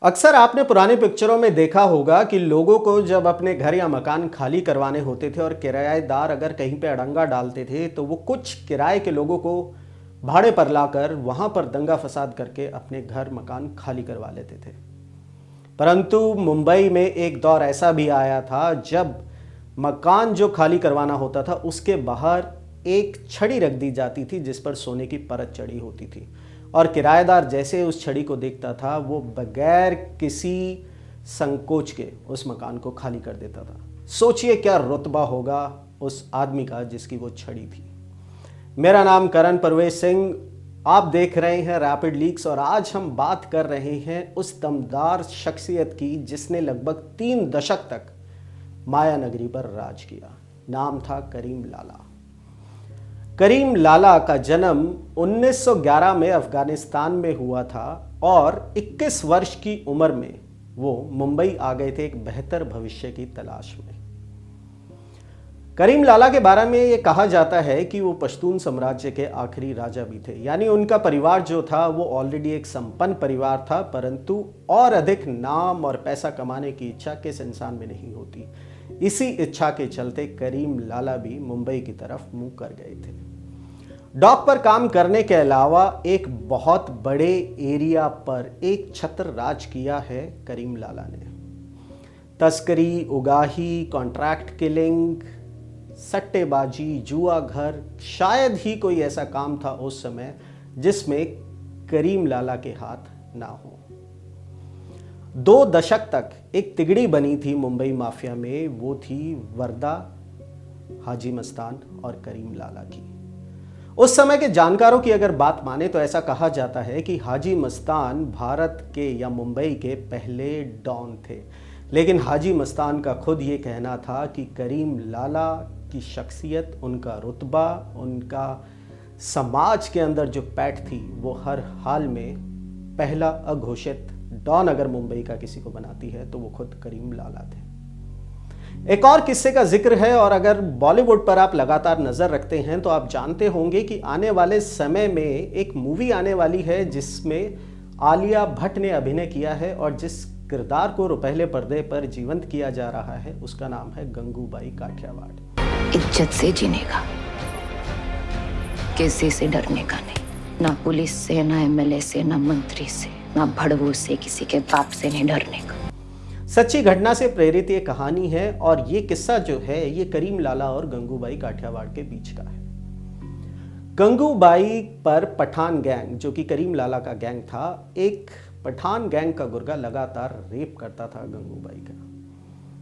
अक्सर आपने पुरानी पिक्चरों में देखा होगा कि लोगों को जब अपने घर या मकान खाली करवाने होते थे और किराएदार अगर कहीं पे अड़ंगा डालते थे तो वो कुछ किराए के लोगों को भाड़े पर लाकर वहां पर दंगा फसाद करके अपने घर मकान खाली करवा लेते थे। परंतु मुंबई में एक दौर ऐसा भी आया था जब मकान जो खाली करवाना होता था उसके बाहर एक छड़ी रख दी जाती थी जिस पर सोने की परत चढ़ी होती थी और किराएदार जैसे उस छड़ी को देखता था वो बगैर किसी संकोच के उस मकान को खाली कर देता था। सोचिए क्या रुतबा होगा उस आदमी का जिसकी वो छड़ी थी। मेरा नाम करण परवेज सिंह, आप देख रहे हैं रैपिड लीक्स और आज हम बात कर रहे हैं उस दमदार शख्सियत की जिसने लगभग 3 दशक तक माया नगरी पर राज किया। नाम था करीम लाला। करीम लाला का जन्म 1911 में अफगानिस्तान में हुआ था और 21 वर्ष की उम्र में वो मुंबई आ गए थे एक बेहतर भविष्य की तलाश में। करीम लाला के बारे में ये कहा जाता है कि वो पश्तून साम्राज्य के आखिरी राजा भी थे, यानी उनका परिवार जो था वो ऑलरेडी एक संपन्न परिवार था, परंतु और अधिक नाम और पैसा कमाने की इच्छा किस इंसान में नहीं होती। इसी इच्छा के चलते करीम लाला भी मुंबई की तरफ मुंह कर गए थे। डॉक पर काम करने के अलावा एक बहुत बड़े एरिया पर एक छत्र राज किया है करीम लाला ने। तस्करी, उगाही, कॉन्ट्रैक्ट किलिंग, सट्टेबाजी, जुआ घर, शायद ही कोई ऐसा काम था उस समय जिसमें करीम लाला के हाथ ना हो। 2 दशक तक एक तिगड़ी बनी थी मुंबई माफिया में, वो थी वर्दा, हाजी मस्तान और करीम लाला की। उस समय के जानकारों की अगर बात माने तो ऐसा कहा जाता है कि हाजी मस्तान भारत के या मुंबई के पहले डॉन थे, लेकिन हाजी मस्तान का खुद ये कहना था कि करीम लाला की शख्सियत, उनका रुतबा, उनका समाज के अंदर जो पैठ थी वो हर हाल में पहला अघोषित डॉन अगर मुंबई का किसी को बनाती है तो वो खुद करीम लाला थे। एक और किस्से का जिक्र है और अगर बॉलीवुड पर आप लगातार नजर रखते हैं तो आप जानते होंगे कि आने वाले समय में एक मूवी आने वाली है जिसमें आलिया भट्ट ने अभिनय किया है और जिस किरदार को पहले पर्दे पर जीवंत किया जा रहा है उसका नाम है गंगूबाई काठियावाड़। इज्जत से जीने का, किसी से डरने का नहीं, ना पुलिस से, ना एमएलए से, ना मंत्री से, ना भड़वों से, किसी के बाप से नहीं डरने का। सच्ची घटना से प्रेरित ये कहानी है और ये किस्सा जो है ये करीम लाला और गंगूबाई काठियावाड़ के बीच का है। गंगूबाई पर पठान गैंग, जो कि करीम लाला का गैंग था, एक पठान गैंग का गुर्गा लगातार रेप करता था गंगूबाई का।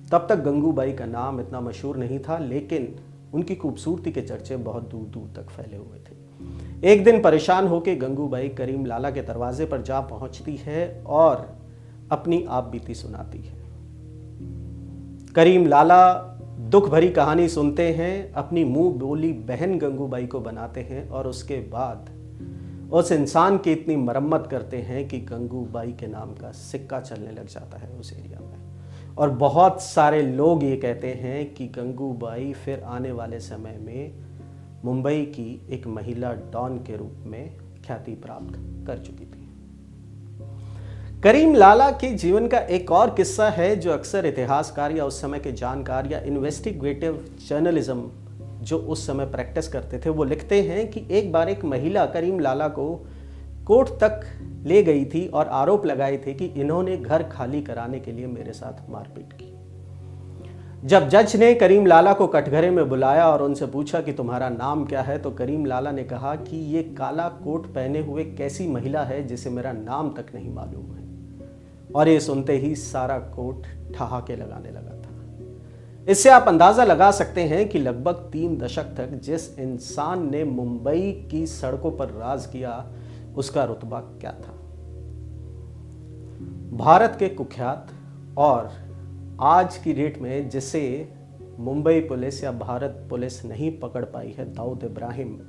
तब तक गंगूबाई का नाम इतना मशहूर नहीं था, लेकिन उनकी खूबसूरती के चर्चे बहुत दूर दूर तक फैले हुए थे। एक दिन परेशान होकर गंगूबाई करीम लाला के दरवाजे पर जा पहुंचती है और अपनी आप बीती सुनाती है। करीम लाला दुख भरी कहानी सुनते हैं, अपनी मुंह बोली बहन गंगूबाई को बनाते हैं और उसके बाद उस इंसान की इतनी मरम्मत करते हैं कि गंगूबाई के नाम का सिक्का चलने लग जाता है उस एरिया में। और बहुत सारे लोग ये कहते हैं कि गंगूबाई फिर आने वाले समय में मुंबई की एक महिला डॉन के रूप में ख्याति प्राप्त कर चुकी थी। करीम लाला के जीवन का एक और किस्सा है जो अक्सर इतिहासकार या उस समय के जानकार या इन्वेस्टिगेटिव जर्नलिज्म जो उस समय प्रैक्टिस करते थे वो लिखते हैं कि एक बार एक महिला करीम लाला को कोर्ट तक ले गई थी और आरोप लगाए थे कि इन्होंने घर खाली कराने के लिए मेरे साथ मारपीट की। जब जज ने करीम लाला को कटघरे में बुलाया और उनसे पूछा कि तुम्हारा नाम क्या है, तो करीम लाला ने कहा कि ये काला कोट पहने हुए कैसी महिला है जिसे मेरा नाम तक नहीं मालूम है। और ये सुनते ही सारा कोर्ट ठहाके लगाने लगा था। इससे आप अंदाजा लगा सकते हैं कि लगभग 3 दशक तक जिस इंसान ने मुंबई की सड़कों पर राज किया उसका रुतबा क्या था। भारत के कुख्यात और आज की डेट में जिसे मुंबई पुलिस या भारत पुलिस नहीं पकड़ पाई है, दाऊद इब्राहिम,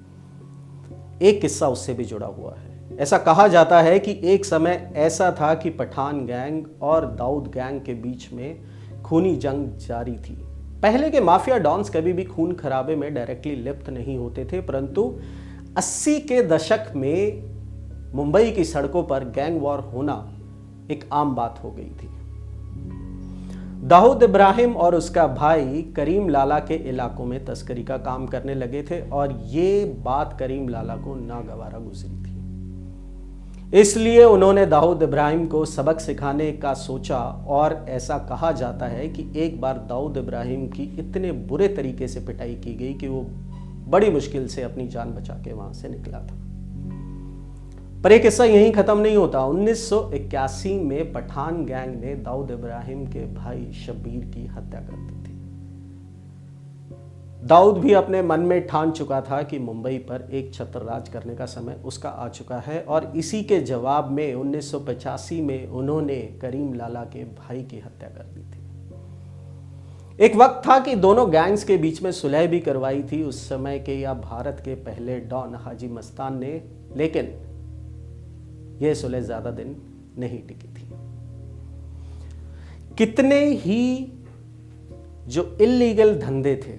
एक किस्सा उससे भी जुड़ा हुआ है। ऐसा कहा जाता है कि एक समय ऐसा था कि पठान गैंग और दाऊद गैंग के बीच में खूनी जंग जारी थी। पहले के माफिया डॉन्स कभी भी खून खराबे में डायरेक्टली लिप्त नहीं होते थे, परंतु 80 के दशक में मुंबई की सड़कों पर गैंग वॉर होना एक आम बात हो गई थी। दाऊद इब्राहिम और उसका भाई करीम लाला के इलाकों में तस्करी का काम करने लगे थे और ये बात करीम लाला को नागवारा गुजरी थी। इसलिए उन्होंने दाऊद इब्राहिम को सबक सिखाने का सोचा और ऐसा कहा जाता है कि एक बार दाऊद इब्राहिम की इतने बुरे तरीके से पिटाई की गई कि वो बड़ी मुश्किल से अपनी जान बचा के वहां से निकला था। पर एक किस्सा यहीं खत्म नहीं होता। 1981 में पठान गैंग ने दाऊद इब्राहिम के भाई शब्बीर की हत्या कर दी थी। दाऊद भी अपने मन में ठान चुका था कि मुंबई पर एक छत्र राज करने का समय उसका आ चुका है और इसी के जवाब में 1985 में उन्होंने करीम लाला के भाई की हत्या कर दी थी। एक वक्त था कि दोनों गैंग्स के बीच में सुलह भी करवाई थी उस समय के या भारत के पहले डॉन हाजी मस्तान ने, लेकिन यह सुलह ज्यादा दिन नहीं टिकी थी। कितने ही जो इल्लीगल धंधे थे,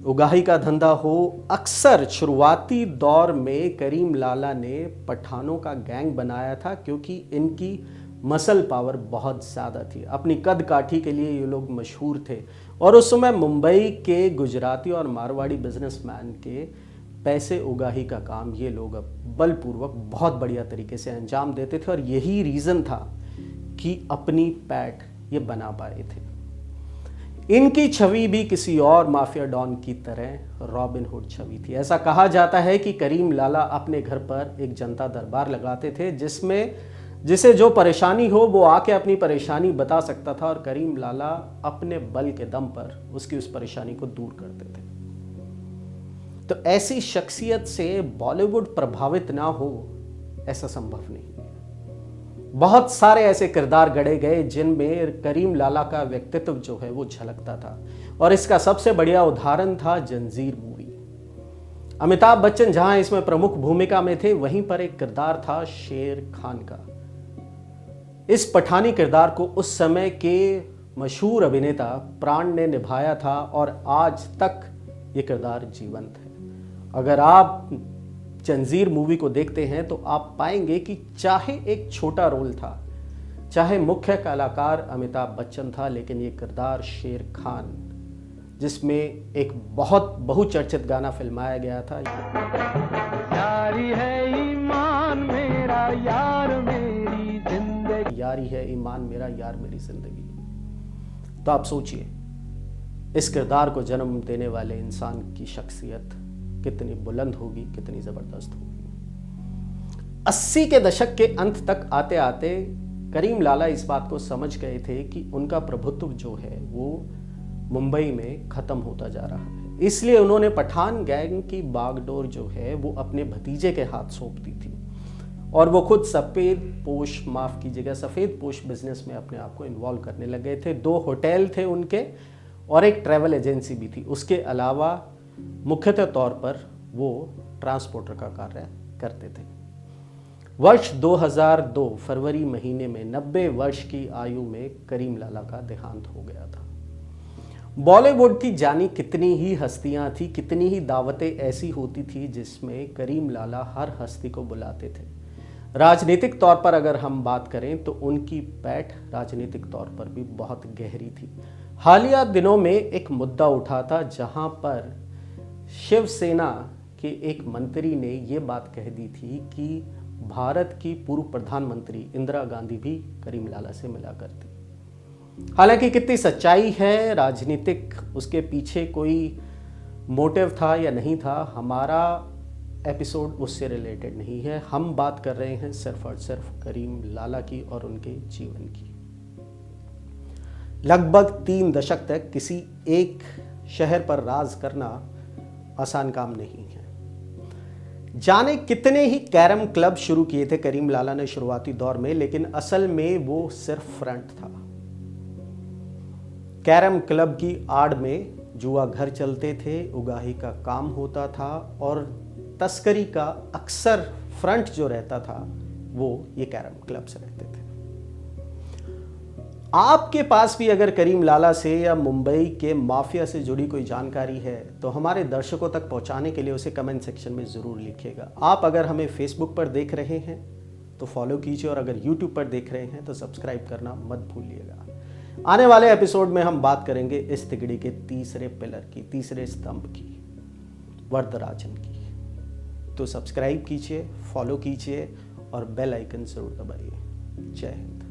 उगाही का धंधा हो, अक्सर शुरुआती दौर में करीम लाला ने पठानों का गैंग बनाया था क्योंकि इनकी मसल पावर बहुत ज़्यादा थी। अपनी कद काठी के लिए ये लोग मशहूर थे और उस समय मुंबई के गुजराती और मारवाड़ी बिजनेसमैन के पैसे उगाही का काम ये लोग बलपूर्वक बहुत बढ़िया तरीके से अंजाम देते थे और यही रीज़न था कि अपनी पैठ ये बना पाए थे। इनकी छवि भी किसी और माफिया डॉन की तरह रॉबिन हुड छवि थी। ऐसा कहा जाता है कि करीम लाला अपने घर पर एक जनता दरबार लगाते थे जिसे जो परेशानी हो वो आके अपनी परेशानी बता सकता था और करीम लाला अपने बल के दम पर उसकी उस परेशानी को दूर करते थे। तो ऐसी शख्सियत से बॉलीवुड प्रभावित ना हो ऐसा संभव नहीं है। बहुत सारे ऐसे किरदार गढ़े गए जिनमें करीम लाला का व्यक्तित्व जो है वो झलकता था और इसका सबसे बढ़िया उदाहरण था जंजीर मूवी। अमिताभ बच्चन जहां इसमें प्रमुख भूमिका में थे, वहीं पर एक किरदार था शेर खान का। इस पठानी किरदार को उस समय के मशहूर अभिनेता प्राण ने निभाया था और आज तक ये किरदार जीवंत है। अगर आप जंजीर मूवी को देखते हैं तो आप पाएंगे कि चाहे एक छोटा रोल था, चाहे मुख्य कलाकार अमिताभ बच्चन था, लेकिन ये किरदार शेर खान, जिसमें एक बहुत बहुचर्चित गाना फिल्माया गया था, यारी है ईमान मेरा यार मेरी जिंदगी, यारी है ईमान मेरा यार मेरी जिंदगी। तो आप सोचिए इस किरदार को जन्म देने वाले इंसान की शख्सियत कितनी बुलंद होगी, कितनी जबरदस्त होगी। 80 के दशक के अंत तक आते आते करीम लाला इस बात को समझ गए थे कि उनका प्रभुत्व जो है वो मुंबई में खत्म होता जा रहा है। इसलिए उन्होंने पठान गैंग की बागडोर जो है वो अपने भतीजे के हाथ सौंप दी थी और वो खुद सफेद पोश बिजनेस में अपने आप को इन्वॉल्व करने लगे थे। 2 होटल थे उनके और एक ट्रैवल एजेंसी भी थी। उसके अलावा मुख्यतः तौर पर वो ट्रांसपोर्टर का कार्य करते थे। वर्ष 2002 फरवरी महीने में 90 वर्ष की आयु में करीम लाला का देहांत हो गया था। बॉलीवुड की जानी कितनी ही हस्तियां थी, कितनी ही दावतें ऐसी होती थी जिसमें करीम लाला हर हस्ती को बुलाते थे। राजनीतिक तौर पर अगर हम बात करें तो उनकी पैठ राजनीतिक तौर पर भी बहुत गहरी थी। हालिया दिनों में एक मुद्दा उठा था जहां पर शिवसेना के एक मंत्री ने यह बात कह दी थी कि भारत की पूर्व प्रधानमंत्री इंदिरा गांधी भी करीम लाला से मिला करती। हालांकि कितनी सच्चाई है, राजनीतिक उसके पीछे कोई मोटिव था या नहीं था, हमारा एपिसोड उससे रिलेटेड नहीं है। हम बात कर रहे हैं सिर्फ और सिर्फ करीम लाला की और उनके जीवन की। लगभग 3 दशक तक किसी एक शहर पर राज करना आसान काम नहीं है। जाने कितने ही कैरम क्लब शुरू किए थे करीम लाला ने शुरुआती दौर में, लेकिन असल में वो सिर्फ फ्रंट था। कैरम क्लब की आड़ में जुआ घर चलते थे, उगाही का काम होता था और तस्करी का अक्सर फ्रंट जो रहता था वो ये कैरम क्लब से रहते थे। आपके पास भी अगर करीम लाला से या मुंबई के माफिया से जुड़ी कोई जानकारी है तो हमारे दर्शकों तक पहुंचाने के लिए उसे कमेंट सेक्शन में ज़रूर लिखिएगा। आप अगर हमें फेसबुक पर देख रहे हैं तो फॉलो कीजिए, और अगर यूट्यूब पर देख रहे हैं तो सब्सक्राइब करना मत भूलिएगा। आने वाले एपिसोड में हम बात करेंगे इस तिगड़ी के तीसरे पिलर की, तीसरे स्तंभ की, वरदराजन की। तो सब्सक्राइब कीजिए, फॉलो कीजिए और बेल आइकन जरूर दबाइए। जय हिंद।